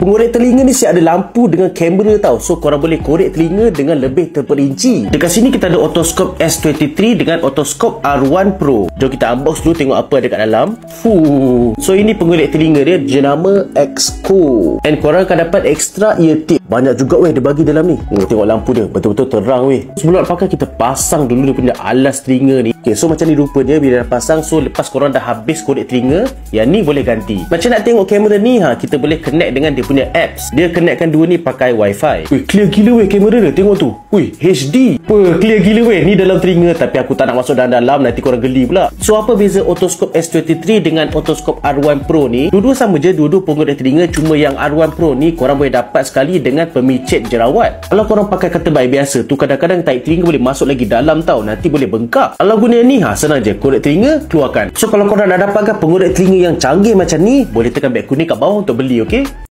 Pengorek telinga ni siap ada lampu dengan kamera tau. So korang boleh korek telinga dengan lebih terperinci. Dekat sini kita ada otoscope S23 dengan otoscope R1 Pro. Jom kita unbox dulu tengok apa ada kat dalam. So ini pengorek telinga dia jenama Exco. And korang akan dapat extra ear tip. Banyak juga weh dia bagi dalam ni. Tengok lampu dia betul-betul terang weh. Sebelum nak pakai kita pasang dulu dia punya alas telinga ni. Okay, so macam ni rupa dia bila dah pasang. So lepas korang dah habis korek telinga, yang ni boleh ganti. Macam nak tengok kamera ni kita boleh connect dengan dia punya apps. Dia connectkan dua ni pakai wifi. Weh, clear gila weh kamera dia. Tengok tu. Weh, HD. Clear gila weh. Ni dalam telinga tapi aku tak nak masuk dalam nanti korang geli pula. So apa beza otoscope S23 dengan otoscope R1 Pro ni? Dua-dua sama je, dua-dua pengorek telinga. Cuma yang R1 Pro ni korang boleh dapat sekali dengan pemicit jerawat. Kalau korang pakai keterbaik biasa tu, kadang-kadang tahi telinga boleh masuk lagi dalam tau. Nanti boleh bengkak. Kalau guna ni senang je, korek telinga keluarkan. So kalau korang nak dapatkan pengorek telinga yang canggih macam ni, boleh tekan beg kuning kat bawah untuk beli, okey?